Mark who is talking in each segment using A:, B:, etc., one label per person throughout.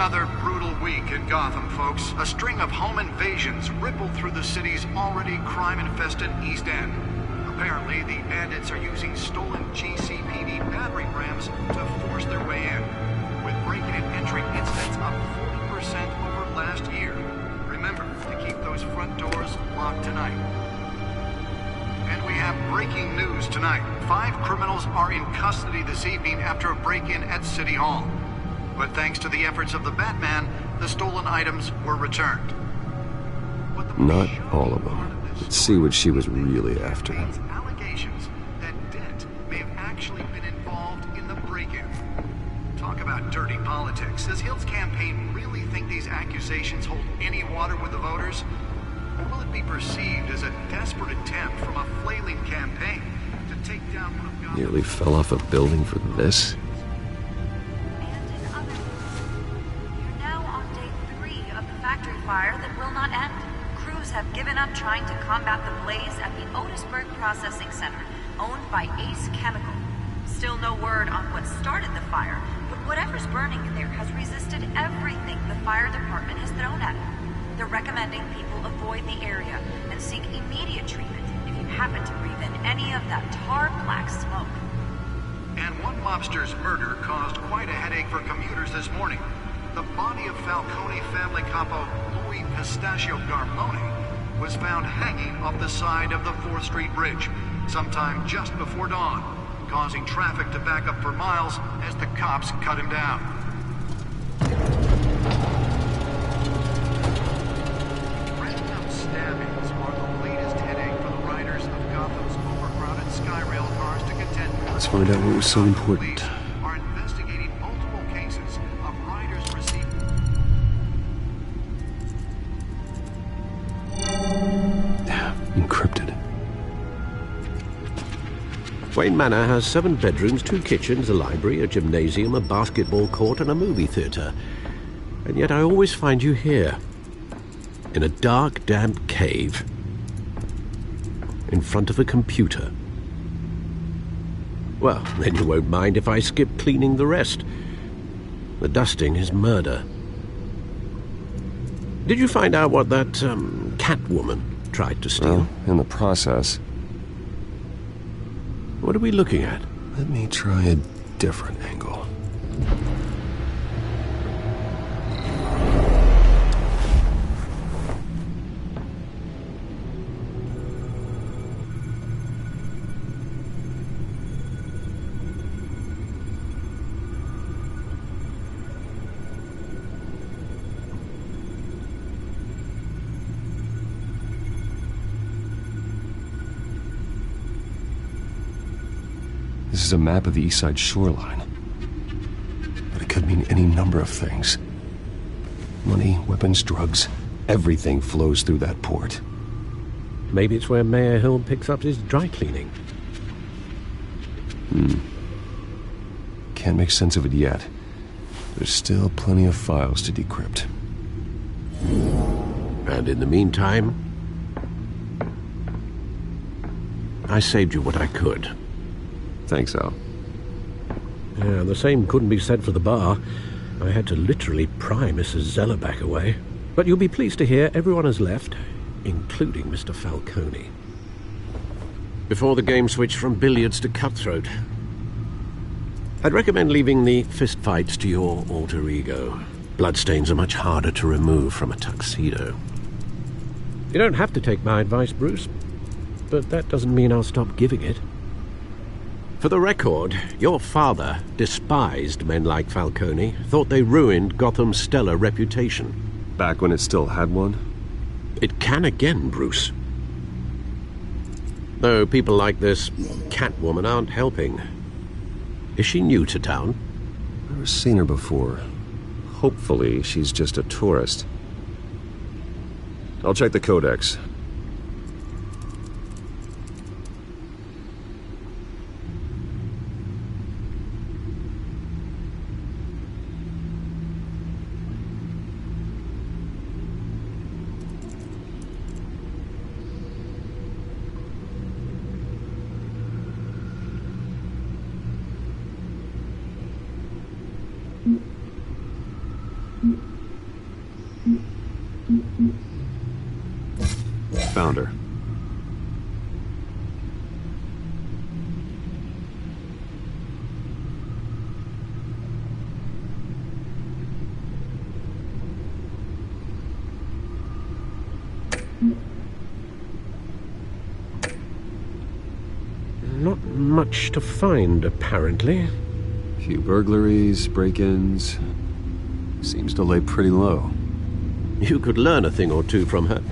A: another brutal week in Gotham, folks. A string of home invasions rippled through the city's already crime-infested East End. Apparently, the bandits are using stolen GCPD battering rams to force their way in, with breaking and entering incidents up 40% over last year. Remember to keep those front doors locked tonight. And we have breaking news tonight. 5 criminals are in custody this evening after a break-in at City Hall. But thanks to the efforts of the Batman, the stolen items were returned.
B: Not all of them. Let's see what she was really after.
A: Allegations that Dent may have actually been involved in the break-in. Talk about dirty politics. Does Hill's campaign really think these accusations hold any water with the voters? Or will it be perceived as a desperate attempt from a flailing campaign to take down one of Gotham's...
B: Nearly fell off a building for this?
C: Fire that will not end. Crews have given up trying to combat the blaze at the Otisburg Processing Center, owned by Ace Chemical. Still no word on what started the fire, but whatever's burning in there has resisted everything the fire department has thrown at it. They're recommending people avoid the area and seek immediate treatment if you happen to breathe in any of that tar black smoke.
A: And one mobster's murder caused quite a headache for commuters this morning. The body of Falcone family capo Louis Pistachio Garmone was found hanging off the side of the 4th Street Bridge sometime just before dawn, causing traffic to back up for miles as the cops cut him down. Random stabbings are the latest headache for the riders of Gotham's overcrowded Skyrail cars to contend with.
B: Let's find out what was so important.
A: Are investigating multiple cases of riders receiving...
B: Encrypted.
D: Wayne Manor has 7 bedrooms, 2 kitchens, a library, a gymnasium, a basketball court, and a movie theatre. And yet I always find you here, in a dark, damp cave, in front of a computer. Well, then you won't mind if I skip cleaning the rest. The dusting is murder. Did you find out what that, Catwoman tried to steal?
B: Well, in the process.
D: What are we looking at?
B: Let me try a different angle. This is a map of the East Side shoreline. But it could mean any number of things. Money, weapons, drugs, everything flows through that port.
D: Maybe it's where Mayor Hill picks up his dry cleaning.
B: Can't make sense of it yet. There's still plenty of files to decrypt.
D: And in the meantime, I saved you what I could.
B: Thanks, Al.
D: Yeah, the same couldn't be said for the bar. I had to literally pry Mrs. Zellerback away. But you'll be pleased to hear everyone has left, including Mr. Falcone. Before the game switched from billiards to cutthroat. I'd recommend leaving the fistfights to your alter ego. Bloodstains are much harder to remove from a tuxedo. You don't have to take my advice, Bruce, but that doesn't mean I'll stop giving it. For the record, your father despised men like Falcone, thought they ruined Gotham's stellar reputation.
B: Back when it still had one?
D: It can again, Bruce. Though people like this Catwoman aren't helping. Is she new to town?
B: Never seen her before. Hopefully, she's just a tourist. I'll check the codex. Found her.
D: Not much to find, apparently.
B: Few burglaries, break-ins. Seems to lay pretty low.
D: You could learn a thing or two from her.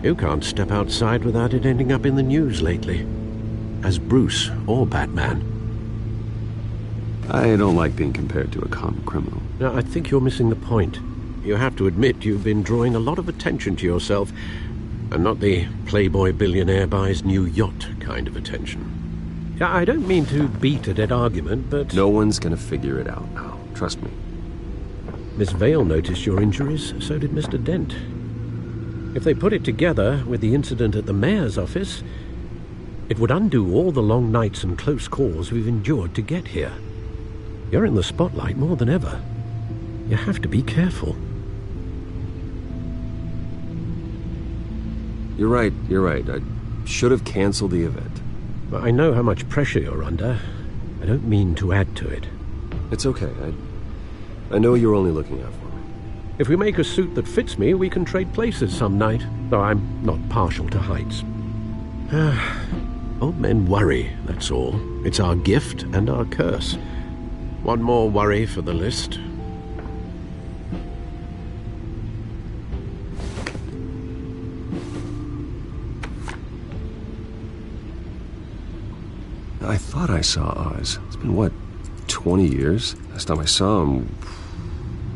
D: You can't step outside without it ending up in the news lately. As Bruce or Batman.
B: I don't like being compared to a common criminal.
D: Now, I think you're missing the point. You have to admit you've been drawing a lot of attention to yourself, and not the playboy billionaire buys new yacht kind of attention. I don't mean to beat a dead argument, but...
B: No one's gonna figure it out now. Trust me.
D: Miss Vale noticed your injuries, so did Mr. Dent. If they put it together with the incident at the mayor's office, it would undo all the long nights and close calls we've endured to get here. You're in the spotlight more than ever. You have to be careful.
B: You're right. I should have canceled the event.
D: I know how much pressure you're under. I don't mean to add to it.
B: It's okay. I know you're only looking out for me.
D: If we make a suit that fits me, we can trade places some night, though I'm not partial to heights. Old men worry, that's all. It's our gift and our curse. One more worry for the list.
B: I thought I saw Oz. It's been, what, 20 years? Last time I saw him,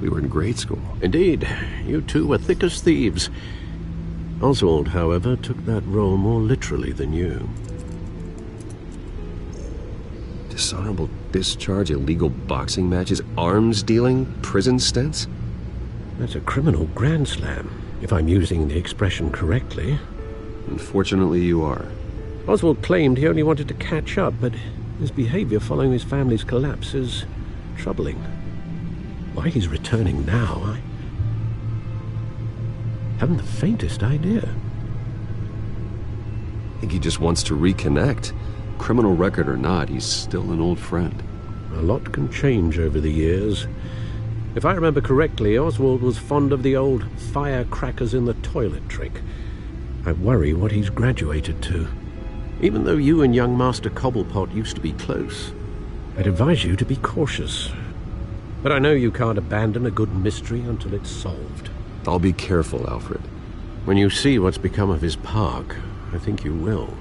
B: we were in grade school.
D: Indeed. You two were thick as thieves. Oswald, however, took that role more literally than you.
B: Dishonorable discharge, illegal boxing matches, arms dealing, prison stints?
D: That's a criminal grand slam, if I'm using the expression correctly.
B: Unfortunately, you are.
D: Oswald claimed he only wanted to catch up, but his behavior following his family's collapse is troubling. Why he's returning now, I haven't the faintest idea.
B: I think he just wants to reconnect. Criminal record or not, he's still an old friend.
D: A lot can change over the years. If I remember correctly, Oswald was fond of the old firecrackers in the toilet trick. I worry what he's graduated to. Even though you and young Master Cobblepot used to be close, I'd advise you to be cautious. But I know you can't abandon a good mystery until it's solved.
B: I'll be careful, Alfred.
D: When you see what's become of his park, I think you will.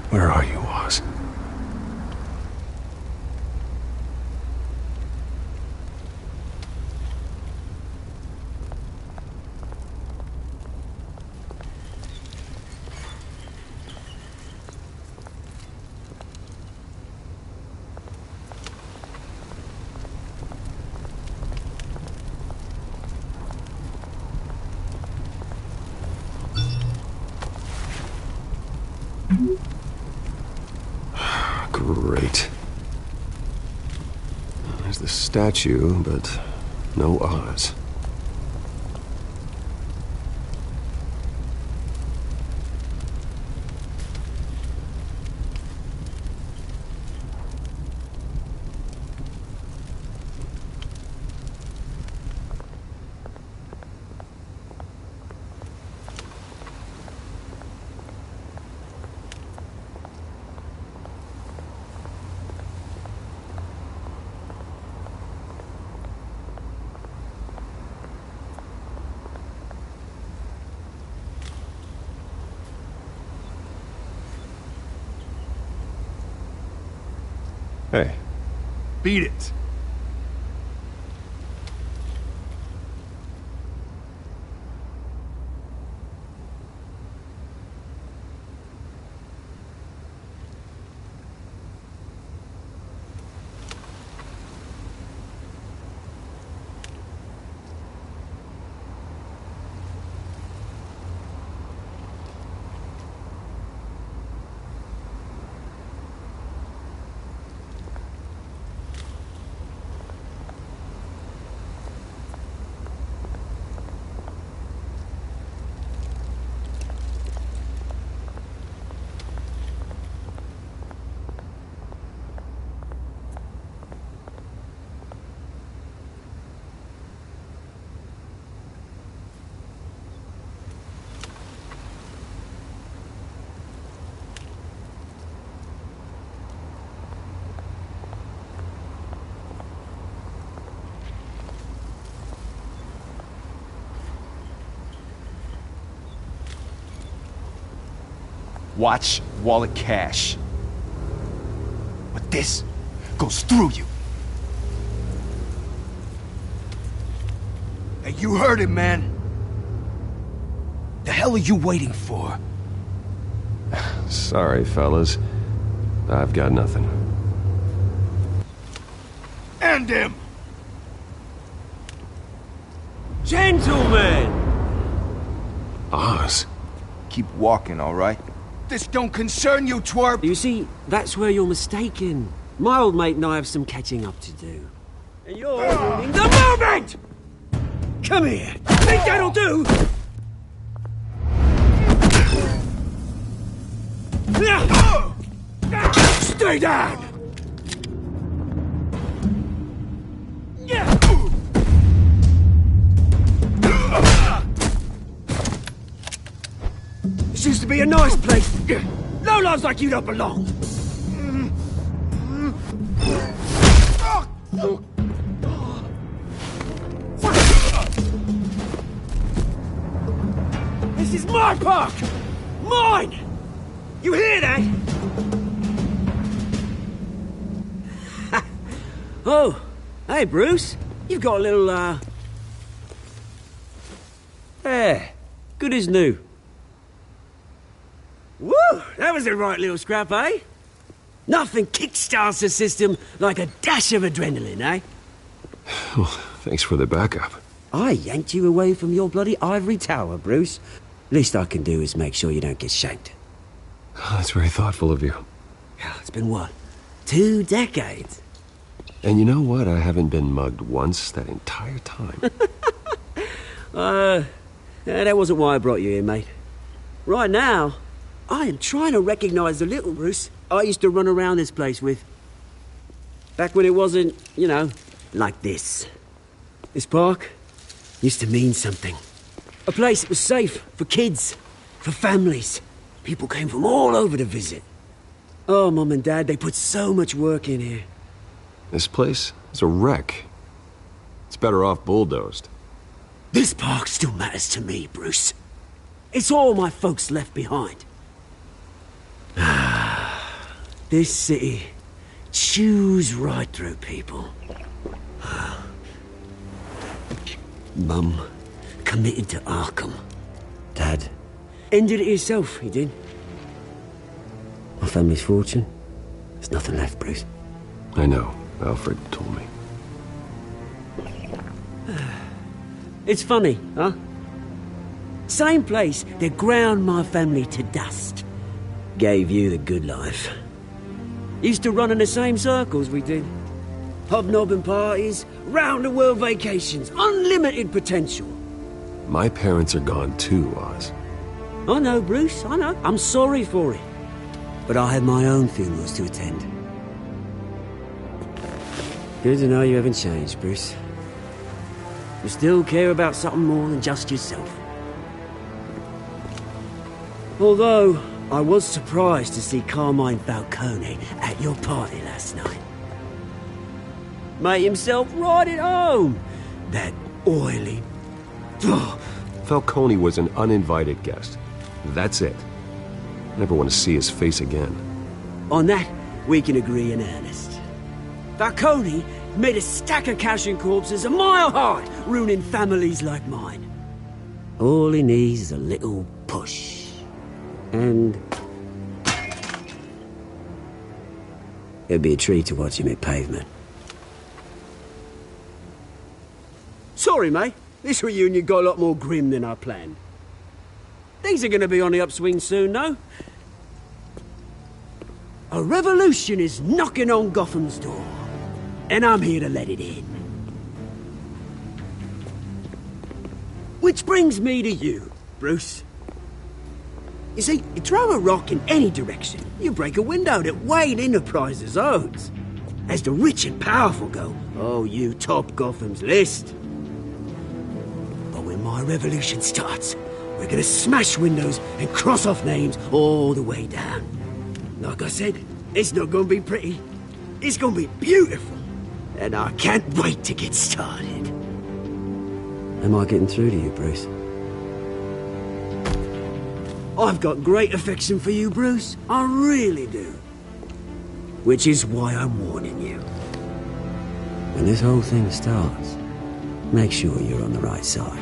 B: Where are you, Oz? Great. There's the statue, but no Oz. Hey.
E: Beat it. watch, wallet, cash. But this goes through you. Hey, you heard it, man. The hell are you waiting for?
B: Sorry, fellas. I've got nothing.
E: End him!
F: Gentlemen!
B: Oz?
E: Keep walking, all right? This don't concern you, twerp!
F: You see, that's where you're mistaken. My old mate and I have some catching up to do. And you're ruining the moment! Come here! Think that'll do? Stay down! This used to be a nice place. No lives like you don't belong. This is my park! Mine! You hear that? Oh, hey, Bruce. You've got a little, Yeah, good as new. Woo! That was a right little scrap, eh? Nothing kickstarts the system like a dash of adrenaline, eh?
B: Well, thanks for the backup.
F: I yanked you away from your bloody ivory tower, Bruce. Least I can do is make sure you don't get shanked.
B: Oh, that's very thoughtful of you.
F: Yeah, it's been what? 2 decades?
B: And you know what? I haven't been mugged once that entire time.
F: That wasn't why I brought you here, mate. Right now, I am trying to recognize the little Bruce I used to run around this place with. Back when it wasn't, you know, like this. This park used to mean something. A place that was safe for kids, for families. People came from all over to visit. Oh, Mum and Dad, they put so much work in here.
B: This place is a wreck. It's better off bulldozed.
F: This park still matters to me, Bruce. It's all my folks left behind. This city chews right through people. Mum committed to Arkham. Dad ended it himself, he did. My family's fortune, there's nothing left, Bruce.
B: I know. Alfred told me.
F: It's funny, huh? Same place that ground my family to dust gave you the good life. Used to run in the same circles we did. Hobnobbing parties, round-the-world vacations, unlimited potential.
B: My parents are gone too, Oz.
F: I know, Bruce, I know. I'm sorry for it. But I have my own funerals to attend. Good to know you haven't changed, Bruce. You still care about something more than just yourself. Although, I was surprised to see Carmine Falcone at your party last night. Made himself right at home. That oily...
B: Falcone was an uninvited guest. That's it. Never want to see his face again.
F: On that, we can agree in earnest. Falcone made a stack of cash and corpses a mile high, ruining families like mine. All he needs is a little push. And... it'd be a treat to watch him hit pavement. Sorry, mate. This reunion got a lot more grim than I planned. Things are gonna be on the upswing soon, though. A revolution is knocking on Gotham's door. And I'm here to let it in. Which brings me to you, Bruce. You see, you throw a rock in any direction, you break a window that Wayne Enterprises owns. As the rich and powerful go, oh, you top Gotham's list. But when my revolution starts, we're gonna smash windows and cross off names all the way down. Like I said, it's not gonna be pretty. It's gonna be beautiful. And I can't wait to get started. Am I getting through to you, Bruce? I've got great affection for you, Bruce. I really do. Which is why I'm warning you. When this whole thing starts, make sure you're on the right side.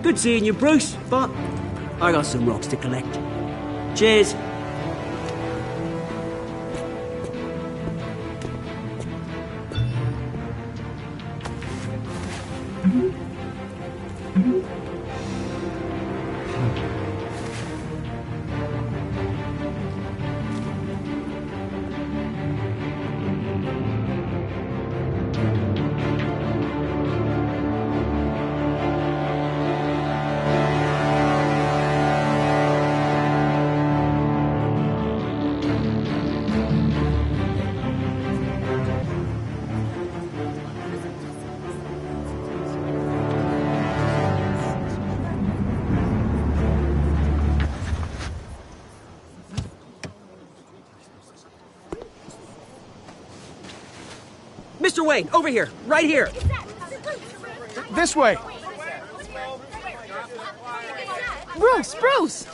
F: Good seeing you, Bruce, but I got some rocks to collect. Cheers. Mr. Wayne, over here, right here.
E: This way!
G: Bruce!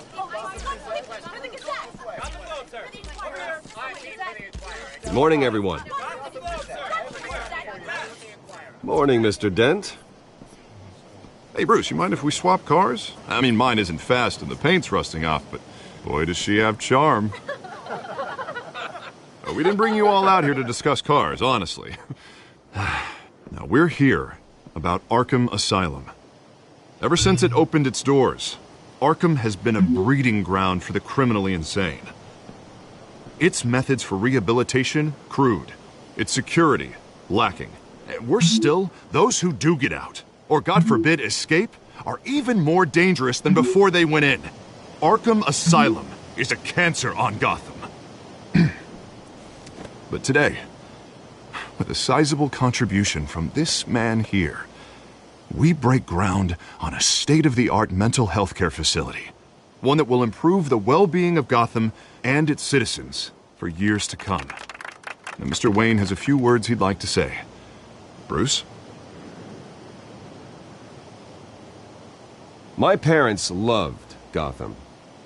B: Good morning, everyone. Morning, Mr. Dent.
H: Hey, Bruce, you mind if we swap cars? I mean, mine isn't fast and the paint's rusting off, but boy, does she have charm. We didn't bring you all out here to discuss cars, honestly. Now, we're here about Arkham Asylum. Ever since it opened its doors, Arkham has been a breeding ground for the criminally insane. Its methods for rehabilitation, crude. Its security, lacking. And worse still, those who do get out, or God forbid escape, are even more dangerous than before they went in. Arkham Asylum is a cancer on Gotham. But today, with a sizable contribution from this man here, we break ground on a state-of-the-art mental health care facility. One that will improve the well-being of Gotham and its citizens for years to come. Now, Mr. Wayne has a few words he'd like to say. Bruce?
B: My parents loved Gotham.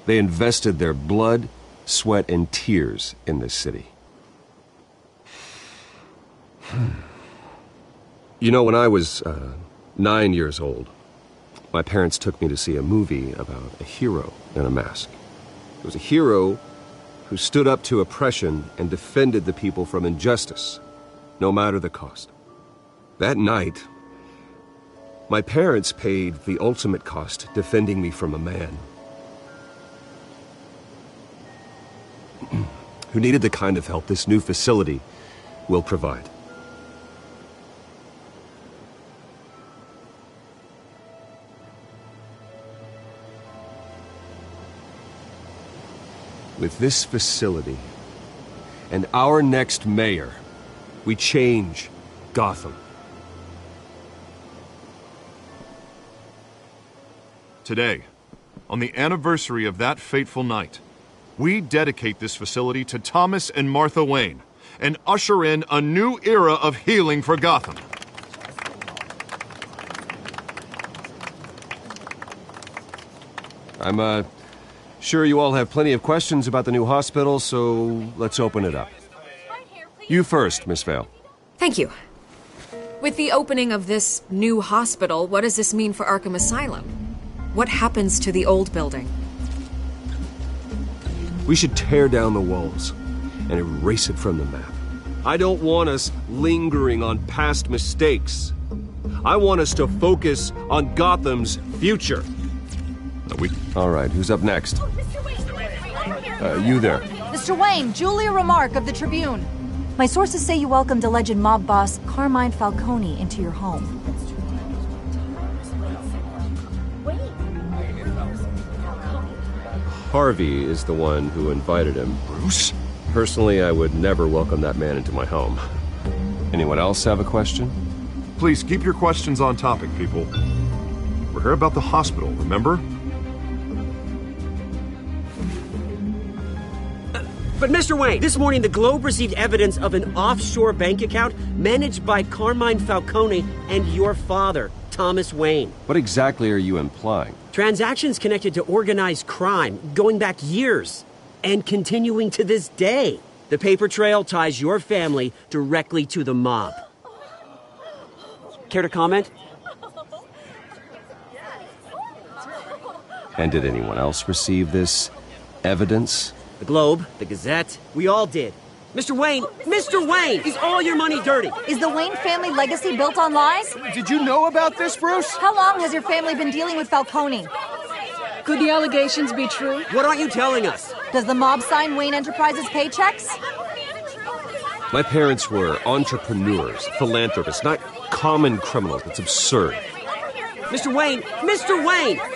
B: They invested their blood, sweat, and tears in this city. You know, when I was 9 years old, my parents took me to see a movie about a hero in a mask. It was a hero who stood up to oppression and defended the people from injustice, no matter the cost. That night, my parents paid the ultimate cost defending me from a man who needed the kind of help this new facility will provide. With this facility and our next mayor, we change Gotham.
H: Today, on the anniversary of that fateful night, we dedicate this facility to Thomas and Martha Wayne and usher in a new era of healing for Gotham.
B: I'm sure you all have plenty of questions about the new hospital, so let's open it up. You first, Miss Vale.
G: Thank you. With the opening of this new hospital, what does this mean for Arkham Asylum? What happens to the old building?
B: We should tear down the walls and erase it from the map. I don't want us lingering on past mistakes. I want us to focus on Gotham's future. All right, who's up next? You there.
I: Mr. Wayne, Julia Remark of the Tribune. My sources say you welcomed alleged mob boss Carmine Falcone into your home.
B: Harvey is the one who invited him.
H: Bruce?
B: Personally, I would never welcome that man into my home. Anyone else have a question?
H: Please keep your questions on topic, people. We're here about the hospital, remember?
F: But Mr. Wayne, this morning the Globe received evidence of an offshore bank account managed by Carmine Falcone and your father, Thomas Wayne.
B: What exactly are you implying?
F: Transactions connected to organized crime, going back years, and continuing to this day. The paper trail ties your family directly to the mob. Care to comment?
B: And did anyone else receive this evidence?
F: The Globe, the Gazette, we all did. Mr. Wayne, is all your money dirty?
I: Is the Wayne family legacy built on lies?
E: Did you know about this, Bruce?
I: How long has your family been dealing with Falcone?
J: Could the allegations be true?
F: What aren't you telling us?
I: Does the mob sign Wayne Enterprises paychecks?
B: My parents were entrepreneurs, philanthropists, not common criminals. It's absurd.
F: Mr. Wayne!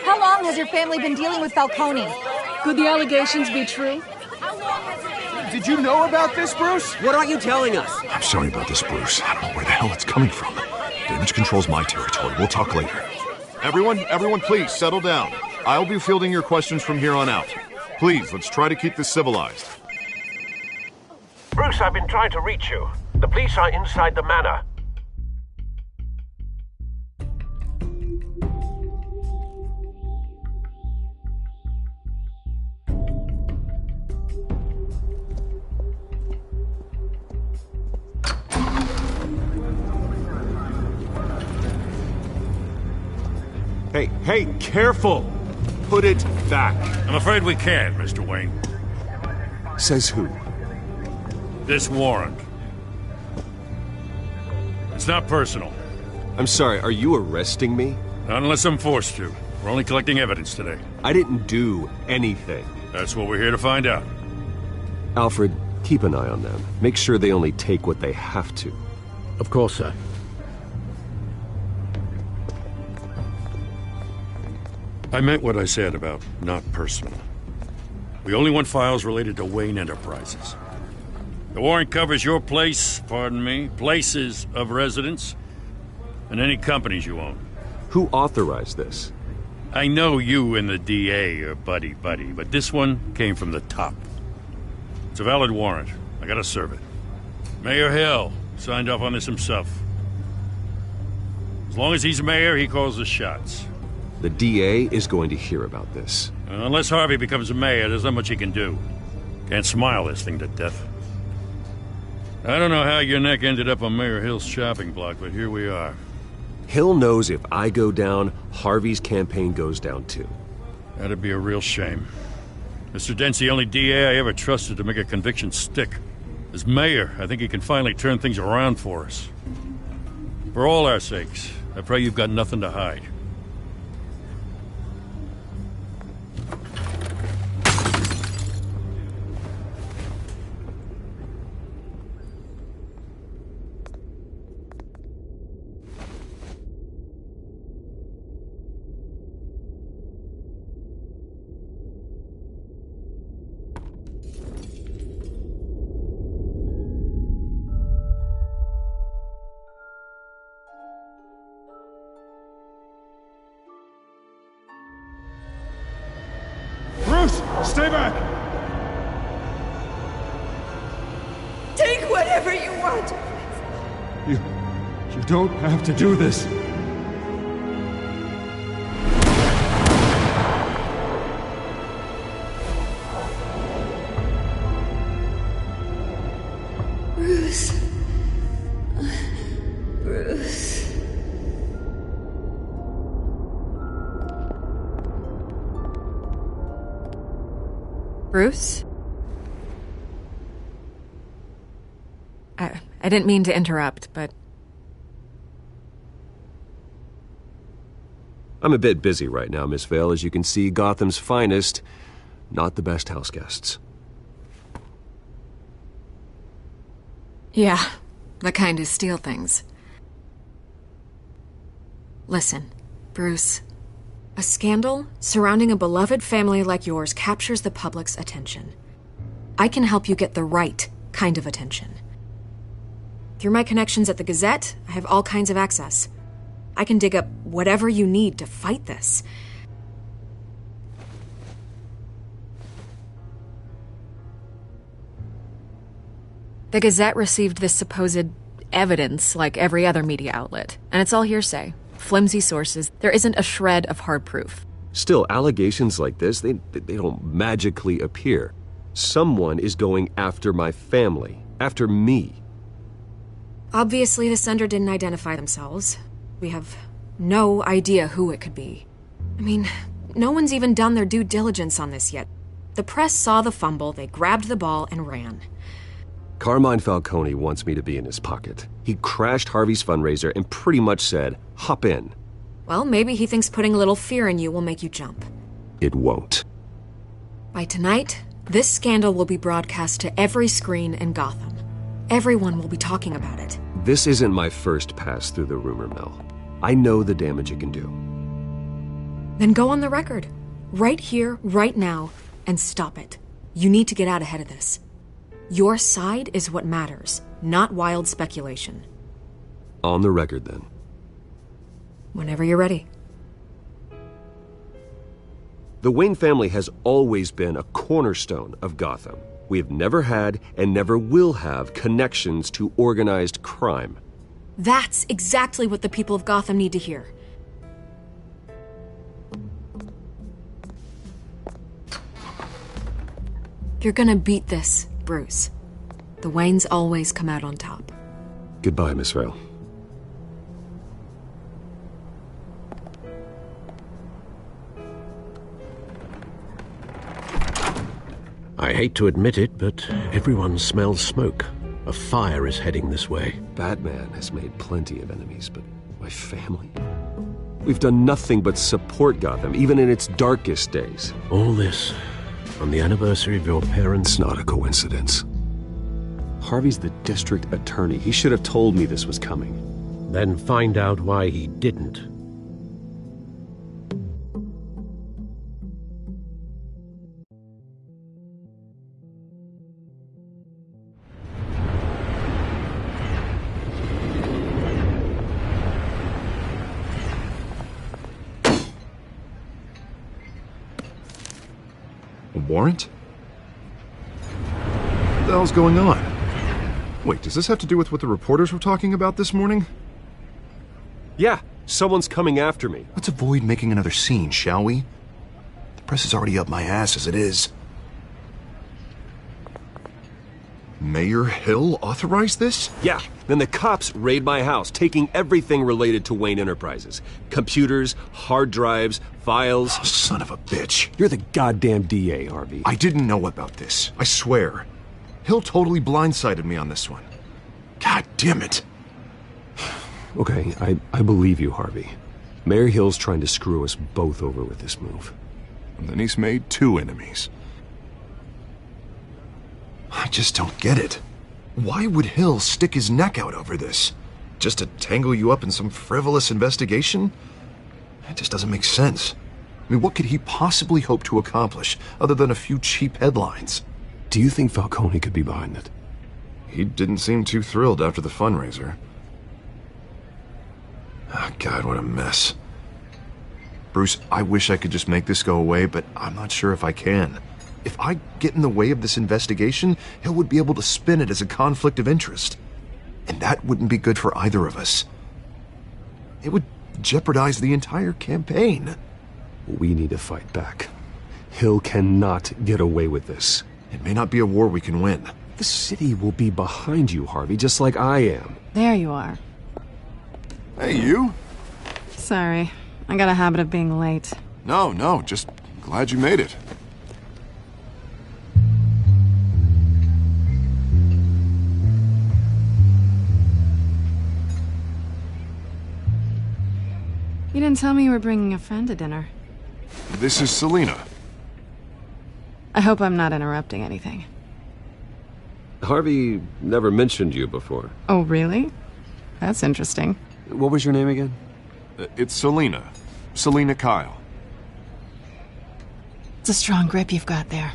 I: How long has your family been dealing with Falcone?
J: Could the allegations be true?
E: Did you know about this, Bruce?
F: What aren't you telling us?
H: I'm sorry about this, Bruce. I don't know where the hell it's coming from. Damage control's my territory. We'll talk later. Everyone, please settle down. I'll be fielding your questions from here on out. Please, let's try to keep this civilized.
D: Bruce, I've been trying to reach you. The police are inside the manor.
B: Hey, careful! Put it back.
K: I'm afraid we can't, Mr. Wayne.
B: Says who?
K: This warrant. It's not personal.
B: I'm sorry, are you arresting me?
K: Not unless I'm forced to. We're only collecting evidence today.
B: I didn't do anything.
K: That's what we're here to find out.
B: Alfred, keep an eye on them. Make sure they only take what they have to.
D: Of course, sir.
K: I meant what I said about not personal. We only want files related to Wayne Enterprises. The warrant covers your places of residence, and any companies you own.
B: Who authorized this?
K: I know you and the DA are buddy-buddy, but this one came from the top. It's a valid warrant. I gotta serve it. Mayor Hill signed off on this himself. As long as he's mayor, he calls the shots.
B: The DA is going to hear about this.
K: Unless Harvey becomes a mayor, there's not much he can do. Can't smile this thing to death. I don't know how your neck ended up on Mayor Hill's shopping block, but here we are.
B: Hill knows if I go down, Harvey's campaign goes down too.
K: That'd be a real shame. Mr. Dent's the only DA I ever trusted to make a conviction stick. As mayor, I think he can finally turn things around for us. For all our sakes, I pray you've got nothing to hide.
E: Stay back!
J: Take whatever you want!
E: You don't have to do this.
J: Bruce. Bruce.
G: Bruce? I didn't mean to interrupt, but...
B: I'm a bit busy right now, Miss Vale. As you can see, Gotham's finest, not the best house guests.
G: Yeah, the kind who steal things. Listen, Bruce. A scandal surrounding a beloved family like yours captures the public's attention. I can help you get the right kind of attention. Through my connections at the Gazette, I have all kinds of access. I can dig up whatever you need to fight this. The Gazette received this supposed evidence like every other media outlet, and it's all hearsay. flimsy sources. There isn't a shred of hard proof.
B: Still, allegations like this, they don't magically appear. Someone is going after my family, after me.
G: Obviously, the sender didn't identify themselves. We have no idea who it could be. I mean, no one's even done their due diligence on this yet. The press saw the fumble, they grabbed the ball and ran.
B: Carmine Falcone wants me to be in his pocket. He crashed Harvey's fundraiser and pretty much said, hop in.
G: Well, maybe he thinks putting a little fear in you will make you jump.
B: It won't.
G: By tonight, this scandal will be broadcast to every screen in Gotham. Everyone will be talking about it.
B: This isn't my first pass through the rumor mill. I know the damage it can do.
G: Then go on the record. Right here, right now, and stop it. You need to get out ahead of this. Your side is what matters, not wild speculation.
B: On the record, then.
G: Whenever you're ready.
B: The Wayne family has always been a cornerstone of Gotham. We have never had and never will have connections to organized crime.
G: That's exactly what the people of Gotham need to hear. You're gonna beat this, Bruce. The Waynes always come out on top.
B: Goodbye, Miss Vale.
D: I hate to admit it, but everyone smells smoke. A fire is heading this way.
B: Batman has made plenty of enemies, but my family? We've done nothing but support Gotham, even in its darkest days.
D: All this on the anniversary of your parents'...
B: It's not a coincidence. Harvey's the district attorney. He should have told me this was coming.
D: Then find out why he didn't.
H: Warrant? What the hell's going on? Wait, does this have to do with what the reporters were talking about this morning?
B: Yeah, someone's coming after me.
H: Let's avoid making another scene, shall we? The press is already up my ass as it is. Mayor Hill authorized this?
B: Yeah, then the cops raid my house, taking everything related to Wayne Enterprises. Computers, hard drives, files.
H: Oh, son of a bitch.
B: You're the goddamn DA, Harvey.
H: I didn't know about this. I swear. Hill totally blindsided me on this one. God damn it.
B: Okay, I believe you, Harvey. Mayor Hill's trying to screw us both over with this move.
H: And then he's made two enemies. I just don't get it. Why would Hill stick his neck out over this? Just to tangle you up in some frivolous investigation? It just doesn't make sense. I mean, what could he possibly hope to accomplish other than a few cheap headlines?
B: Do you think Falcone could be behind it?
H: He didn't seem too thrilled after the fundraiser. Oh, God, what a mess. Bruce, I wish I could just make this go away, but I'm not sure if I can. If I get in the way of this investigation, Hill would be able to spin it as a conflict of interest. And that wouldn't be good for either of us. It would jeopardize the entire campaign.
B: We need to fight back. Hill cannot get away with this.
H: It may not be a war we can win.
B: The city will be behind you, Harvey, just like I am.
L: There you are.
H: Hey, you?
L: Sorry, I got a habit of being late.
H: No, just glad you made it.
L: You didn't tell me you were bringing a friend to dinner.
H: This is Selina.
L: I hope I'm not interrupting anything.
B: Harvey never mentioned you before.
L: Oh, really? That's interesting.
B: What was your name again?
H: It's Selina. Selina Kyle.
L: It's a strong grip you've got there.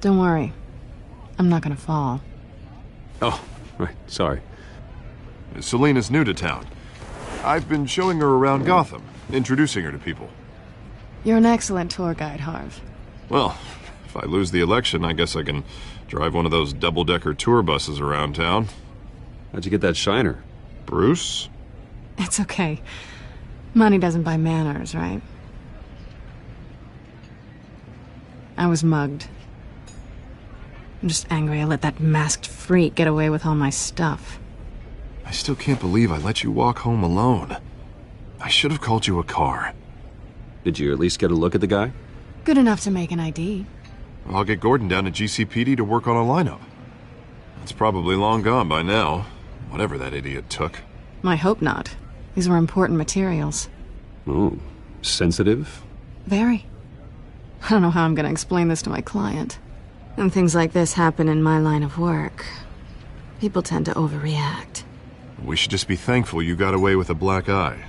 L: Don't worry. I'm not gonna fall.
B: Oh, right. Sorry.
H: Selina's new to town. I've been showing her around Gotham, introducing her to people.
L: You're an excellent tour guide, Harv.
H: Well, if I lose the election, I guess I can drive one of those double-decker tour buses around town.
B: How'd you get that shiner?
H: Bruce?
L: It's okay. Money doesn't buy manners, right? I was mugged. I'm just angry I let that masked freak get away with all my stuff.
H: I still can't believe I let you walk home alone. I should have called you a car.
B: Did you at least get a look at the guy?
L: Good enough to make an ID.
H: I'll get Gordon down to GCPD to work on a lineup. It's probably long gone by now, whatever that idiot took.
L: I hope not. These were important materials.
B: Ooh, sensitive?
L: Very. I don't know how I'm gonna explain this to my client. When things like this happen in my line of work, people tend to overreact.
H: We should just be thankful you got away with a black eye.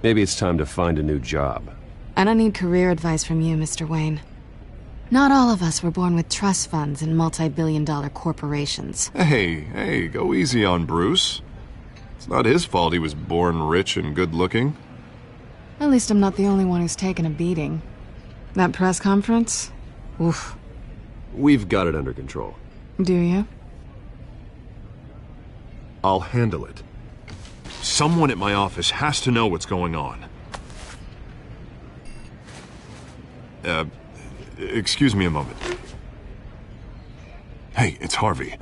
B: Maybe it's time to find a new job.
L: I don't need career advice from you, Mr. Wayne. Not all of us were born with trust funds and multi-billion-dollar corporations.
H: Hey, go easy on Bruce. It's not his fault he was born rich and good-looking.
L: At least I'm not the only one who's taken a beating. That press conference? Oof.
B: We've got it under control.
L: Do you?
H: I'll handle it. Someone at my office has to know what's going on. Excuse me a moment. Hey, it's Harvey.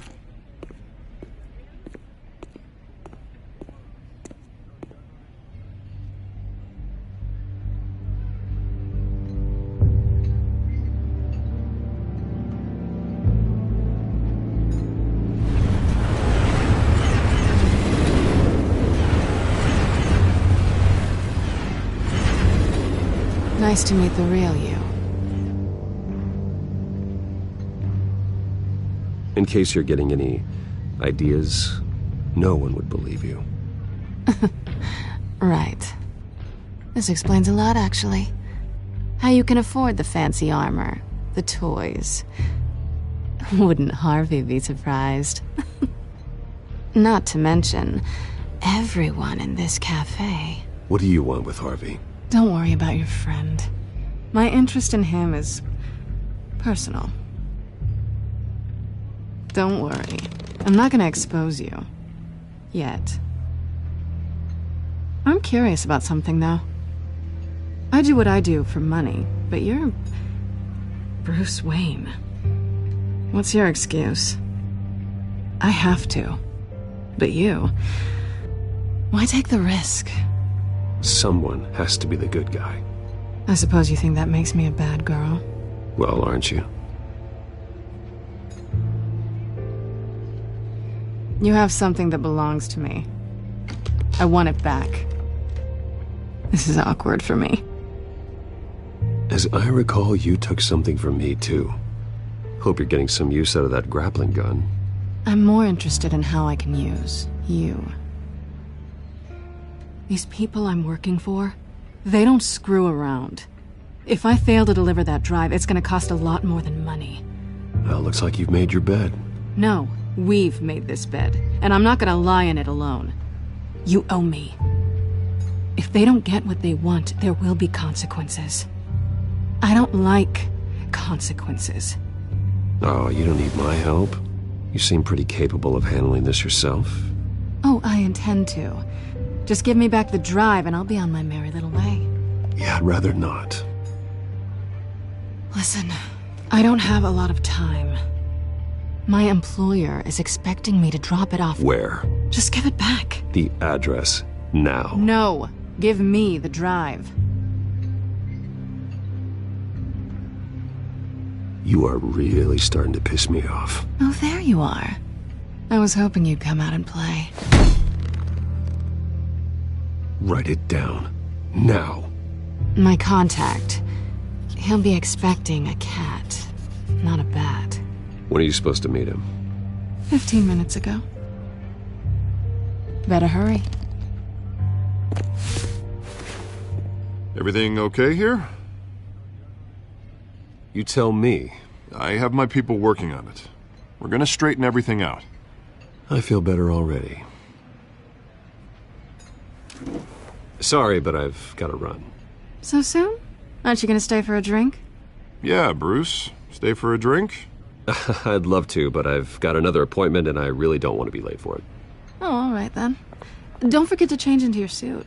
L: Nice to meet the real you.
B: In case you're getting any ideas, no one would believe you.
L: Right. This explains a lot, actually. How you can afford the fancy armor, the toys. Wouldn't Harvey be surprised? Not to mention, everyone in this cafe.
B: What do you want with Harvey?
L: Don't worry about your friend. My interest in him is personal. Don't worry. I'm not gonna expose you. Yet. I'm curious about something, though. I do what I do for money, but you're Bruce Wayne. What's your excuse? I have to. But you... why take the risk?
B: Someone has to be the good guy.
L: I suppose you think that makes me a bad girl.
B: Well, aren't you?
L: You have something that belongs to me. I want it back. This is awkward for me.
B: As I recall, you took something from me, too. Hope you're getting some use out of that grappling gun.
L: I'm more interested in how I can use you. These people I'm working for, they don't screw around. If I fail to deliver that drive, it's gonna cost a lot more than money.
B: Well, looks like you've made your bed.
L: No, we've made this bed, and I'm not gonna lie in it alone. You owe me. If they don't get what they want, there will be consequences. I don't like consequences.
B: Oh, you don't need my help. You seem pretty capable of handling this yourself.
L: Oh, I intend to. Just give me back the drive and I'll be on my merry little way.
B: Yeah, I'd rather not.
L: Listen, I don't have a lot of time. My employer is expecting me to drop it off.
B: Where?
L: Just give it back.
B: The address, now.
L: No, give me the drive.
B: You are really starting to piss me off.
L: Oh, there you are. I was hoping you'd come out and play.
B: Write it down. Now.
L: My contact. He'll be expecting a cat, not a bat.
B: When are you supposed to meet him?
L: 15 minutes ago. Better hurry.
H: Everything okay here?
B: You tell me.
H: I have my people working on it. We're gonna straighten everything out.
B: I feel better already. Sorry, but I've got to run.
L: So soon? Aren't you gonna stay for a drink?
H: Yeah, Bruce. Stay for a drink?
B: I'd love to, but I've got another appointment and I really don't want to be late for it.
L: Oh, all right then. Don't forget to change into your suit.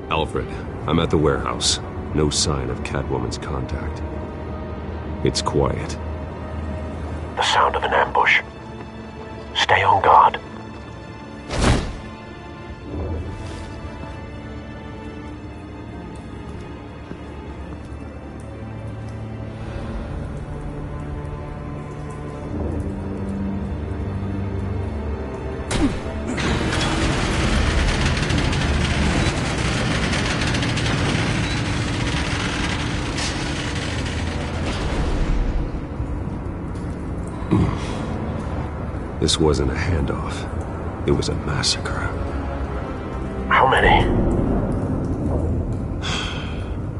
B: Alfred, I'm at the warehouse. No sign of Catwoman's contact. It's quiet.
M: The sound of an ambush. Stay on guard.
B: This wasn't a handoff. It was a massacre.
M: How many?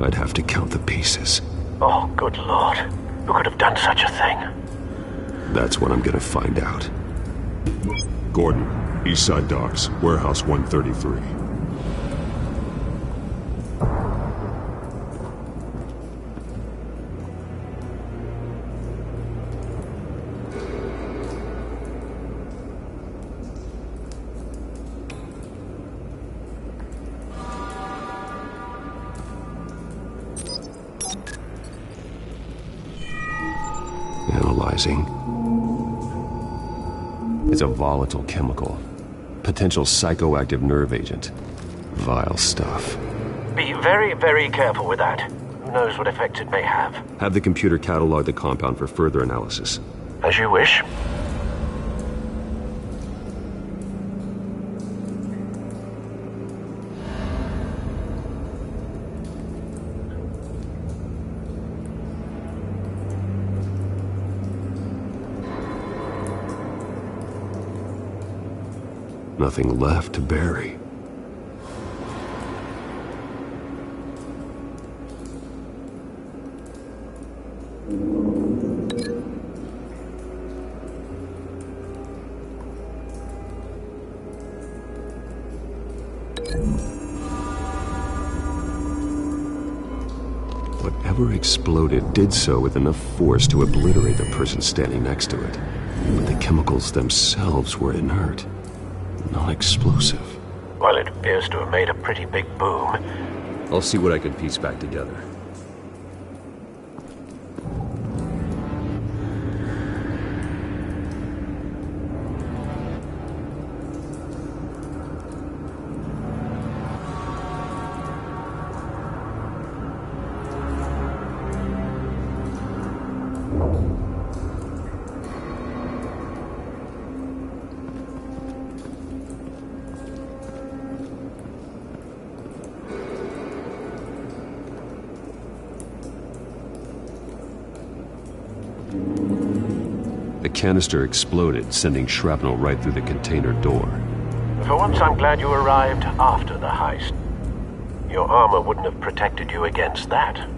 B: I'd have to count the pieces.
M: Oh, good lord. Who could have done such a thing?
B: That's what I'm gonna find out.
H: Gordon, Eastside Docks, Warehouse 133.
B: Analyzing. It's a volatile chemical. Potential psychoactive nerve agent. Vile stuff.
M: Be very, very careful with that. Who knows what effects it may have.
B: Have the computer catalog the compound for further analysis.
M: As you wish.
B: Nothing left to bury. Whatever exploded did so with enough force to obliterate the person standing next to it. But the chemicals themselves were inert. Non-explosive.
M: Well, it appears to have made a pretty big boom.
B: I'll see what I can piece back together. The canister exploded, sending shrapnel right through the container door.
M: For once, I'm glad you arrived after the heist. Your armor wouldn't have protected you against that.